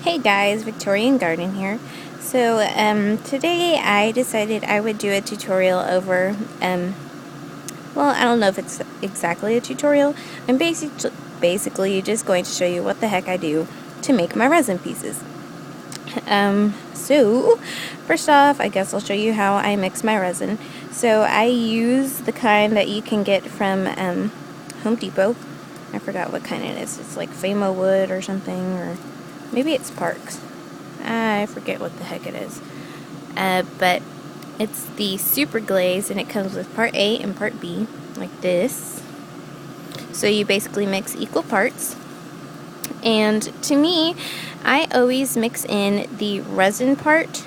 Hey guys, Victorian Garden here. So today I decided I would do a tutorial over, well, I don't know if it's exactly a tutorial. I'm basically just going to show you what the heck I do to make my resin pieces. So first off, I guess I'll show you how I mix my resin. So I use the kind that you can get from Home Depot. I forgot what kind it is. It's like Famo Wood or something, or maybe it's Parks. I forget what the heck it is. But it's the Super Glaze, and it comes with part A and part B, like this. So you basically mix equal parts. And to me, I always mix in the resin part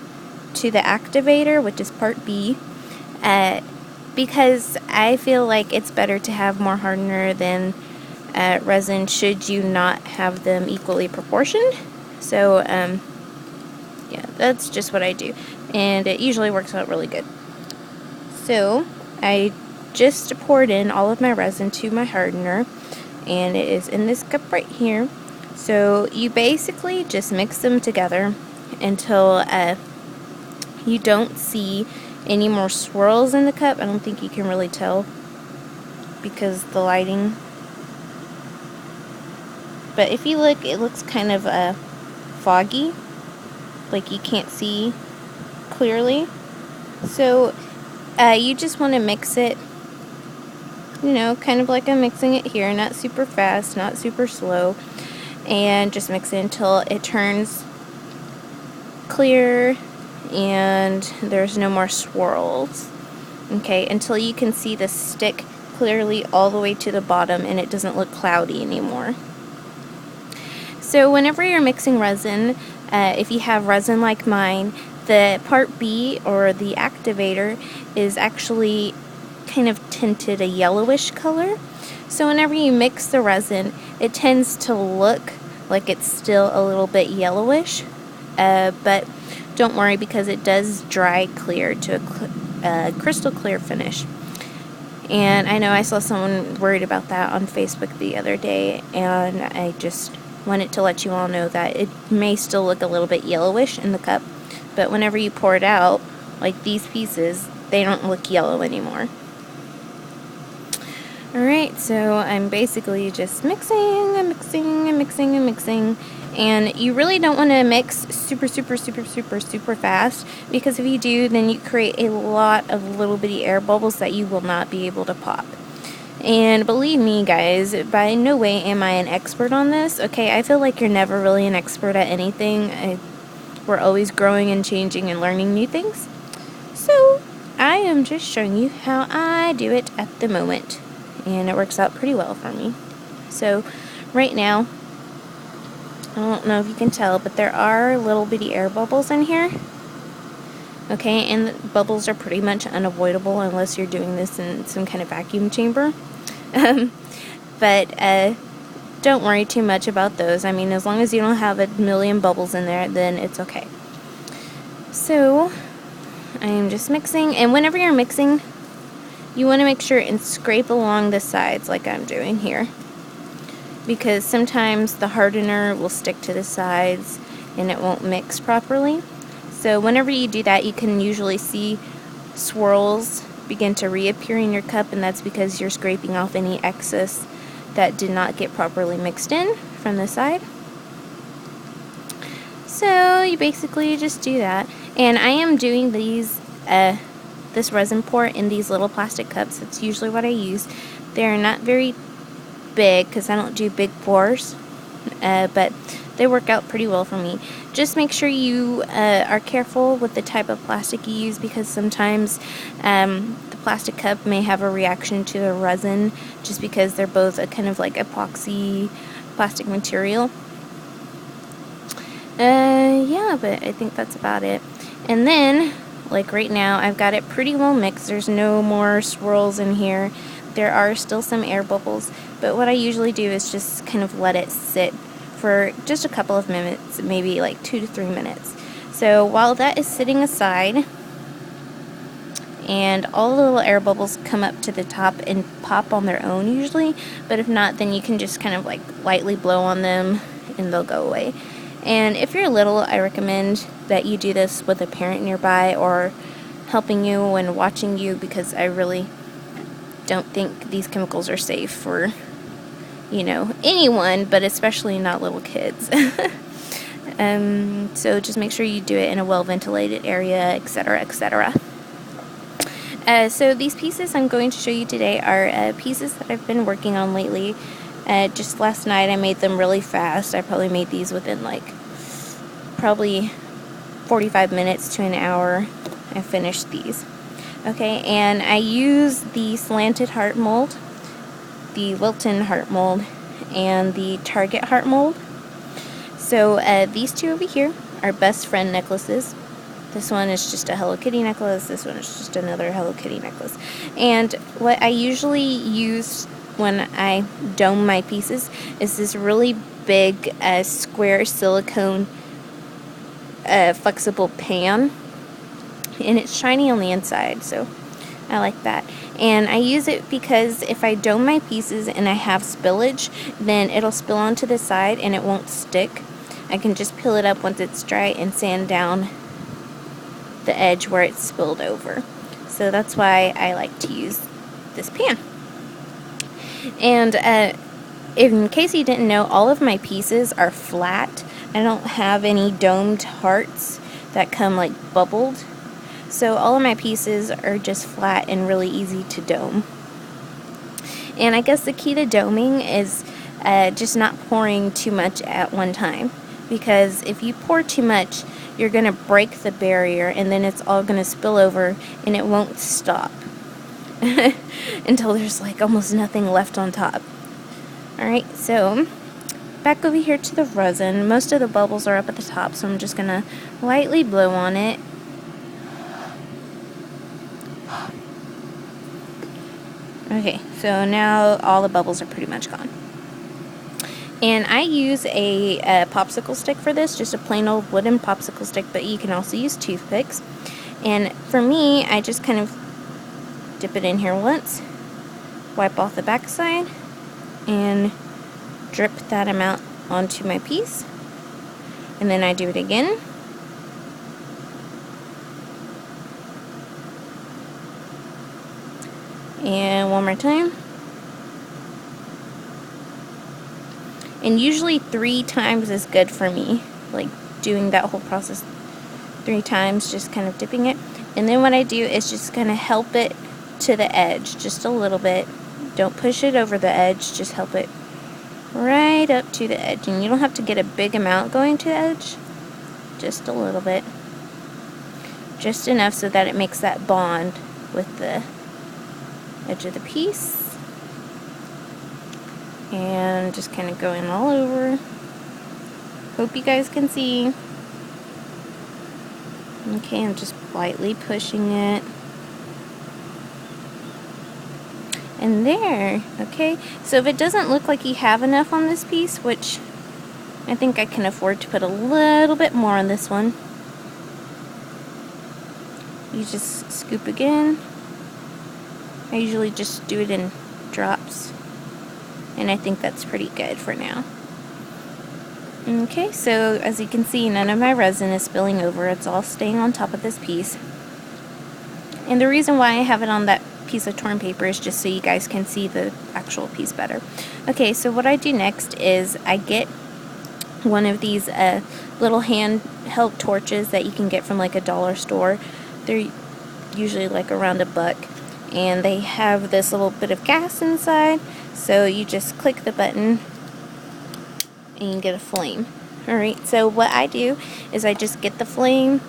to the activator, which is part B, because I feel like it's better to have more hardener than resin should you not have them equally proportioned. So yeah, that's just what I do, and it usually works out really good. So I just poured in all of my resin to my hardener, and it is in this cup right here. So you basically just mix them together until you don't see any more swirls in the cup. I don't think you can really tell because the lighting, but if you look, it looks kind of foggy, like you can't see clearly. So you just want to mix it, you know, kind of like I'm mixing it here, not super fast, not super slow, and just mix it until it turns clear and there's no more swirls. Okay, until you can see the stick clearly all the way to the bottom and it doesn't look cloudy anymore. So whenever you're mixing resin, if you have resin like mine, the part B, or the activator, is actually kind of tinted a yellowish color. So whenever you mix the resin, it tends to look like it's still a little bit yellowish, but don't worry, because it does dry clear to a crystal clear finish. And I know I saw someone worried about that on Facebook the other day, and I just wanted to let you all know that it may still look a little bit yellowish in the cup, but whenever you pour it out, like these pieces, they don't look yellow anymore. Alright, so I'm basically just mixing, and you really don't want to mix super fast, because if you do, then you create a lot of little bitty air bubbles that you will not be able to pop. And believe me guys, by no way am I an expert on this, okay? I feel like you're never really an expert at anything. We're always growing and changing and learning new things. So I am just showing you how I do it at the moment, and it works out pretty well for me. So right now, I don't know if you can tell, but there are little bitty air bubbles in here. Okay, and the bubbles are pretty much unavoidable unless you're doing this in some kind of vacuum chamber. But don't worry too much about those. I mean, as long as you don't have a million bubbles in there, then it's okay. So I am just mixing, and whenever you're mixing, you want to make sure and scrape along the sides like I'm doing here, because sometimes the hardener will stick to the sides and it won't mix properly. So whenever you do that, you can usually see swirls begin to reappear in your cup, and that's because you're scraping off any excess that did not get properly mixed in from the side. So you basically just do that, and I am doing these this resin pour in these little plastic cups. That's usually what I use. They're not very big because I don't do big pours, but they work out pretty well for me. Just make sure you are careful with the type of plastic you use, because sometimes the plastic cup may have a reaction to the resin, just because they're both a kind of like epoxy plastic material. Yeah, but I think that's about it. And then, like right now, I've got it pretty well mixed. There's no more swirls in here. There are still some air bubbles, but what I usually do is just kind of let it sit for just a couple of minutes, maybe like 2 to 3 minutes. So while that is sitting aside, and all the little air bubbles come up to the top and pop on their own usually, but if not, then you can just kind of like lightly blow on them and they'll go away. And if you're little, I recommend that you do this with a parent nearby or helping you and watching you, because I really don't think these chemicals are safe for, you know, anyone, but especially not little kids. So just make sure you do it in a well-ventilated area, etc., etc. So these pieces I'm going to show you today are pieces that I've been working on lately. Just last night I made them really fast. I probably made these within like probably 45 minutes to an hour. I finished these. Okay, and I use the slanted heart mold, the Wilton heart mold, and the Target heart mold. So these two over here are best friend necklaces. This one is just a Hello Kitty necklace. This one is just another Hello Kitty necklace. And what I usually use when I dome my pieces is this really big square silicone flexible pan. And it's shiny on the inside, so I like that. And I use it because if I dome my pieces and I have spillage, then it'll spill onto the side and it won't stick. I can just peel it up once it's dry and sand down the edge where it's spilled over. So that's why I like to use this pan. And in case you didn't know, all of my pieces are flat. I don't have any domed hearts that come like bubbled. So all of my pieces are just flat and really easy to dome. And I guess the key to doming is just not pouring too much at one time. Because if you pour too much, you're going to break the barrier and then it's all going to spill over and it won't stop until there's like almost nothing left on top. Alright, so back over here to the resin. Most of the bubbles are up at the top, so I'm just going to lightly blow on it. Okay, so now all the bubbles are pretty much gone. And I use a popsicle stick for this, just a plain old wooden popsicle stick, but you can also use toothpicks. And for me, I just kind of dip it in here once, wipe off the backside, and drip that amount onto my piece. And then I do it again. And one more time. And usually 3 times is good for me, like doing that whole process 3 times, just kind of dipping it. And then what I do is just kind of help it to the edge, just a little bit. Don't push it over the edge, just help it right up to the edge. And you don't have to get a big amount going to the edge, just a little bit. Just enough so that it makes that bond with the edge of the piece. And just kind of going all over. Hope you guys can see. Okay, I'm just lightly pushing it. And there, okay? So if it doesn't look like you have enough on this piece, which I think I can afford to put a little bit more on this one, you just scoop again. I usually just do it in drops. And I think that's pretty good for now. Okay, so as you can see, none of my resin is spilling over. It's all staying on top of this piece. And the reason why I have it on that piece of torn paper is just so you guys can see the actual piece better. Okay, so what I do next is I get one of these little handheld torches that you can get from like a dollar store. They're usually like around $1. And they have this little bit of gas inside, so you just click the button and you get a flame. Alright, so what I do is I just get the flame,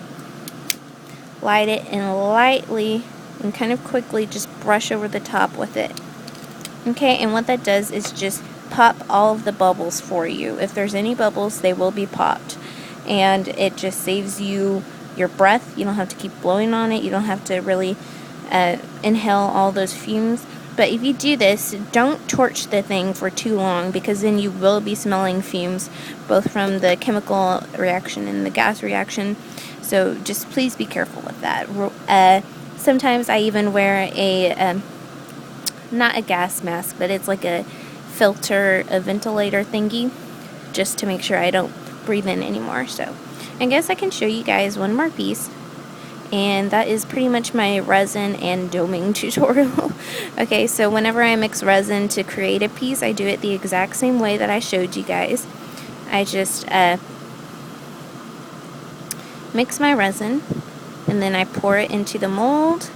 light it, and lightly and kind of quickly just brush over the top with it. Okay, and what that does is just pop all of the bubbles for you. If there's any bubbles, they will be popped. And it just saves you your breath. You don't have to keep blowing on it. You don't have to really inhale all those fumes. But if you do this, don't torch the thing for too long, because then you will be smelling fumes, both from the chemical reaction and the gas reaction. So just please be careful with that. Sometimes I even wear a, not a gas mask, but it's like a filter, a ventilator thingy, just to make sure I don't breathe in anymore. So I guess I can show you guys one more piece, and that is pretty much my resin and doming tutorial. Okay, so whenever I mix resin to create a piece, I do it the exact same way that I showed you guys. I just mix my resin, and then I pour it into the mold,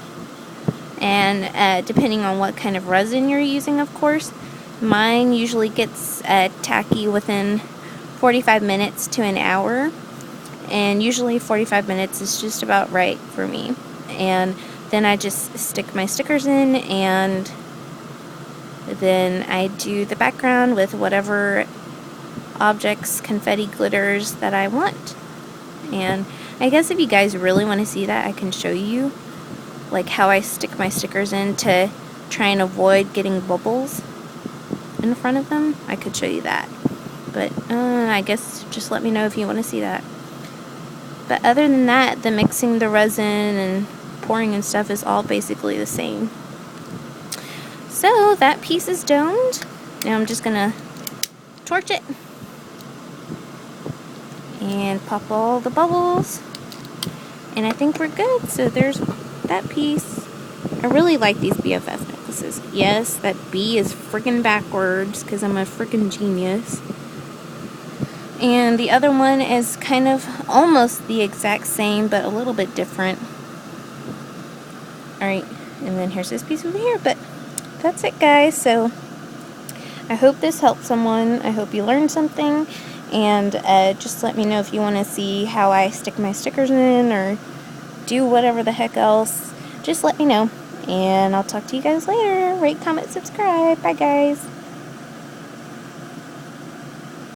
and depending on what kind of resin you're using, of course, mine usually gets tacky within 45 minutes to an hour, and usually 45 minutes is just about right for me. And then I just stick my stickers in, and then I do the background with whatever objects, confetti, glitters that I want. And I guess if you guys really want to see that, I can show you like how I stick my stickers in to try and avoid getting bubbles in front of them. I could show you that, but I guess just let me know if you want to see that. But other than that, the mixing the resin and pouring and stuff is all basically the same. So that piece is domed. Now I'm just gonna torch it and pop all the bubbles, and I think we're good. So there's that piece. I really like these BFF necklaces. Yes, that B is freaking backwards because I'm a freaking genius. And the other one is kind of almost the exact same, but a little bit different. Alright, and then here's this piece over here, but that's it, guys. So I hope this helped someone. I hope you learned something, and just let me know if you want to see how I stick my stickers in or do whatever the heck else. Just let me know, and I'll talk to you guys later. Rate, comment, subscribe. Bye, guys.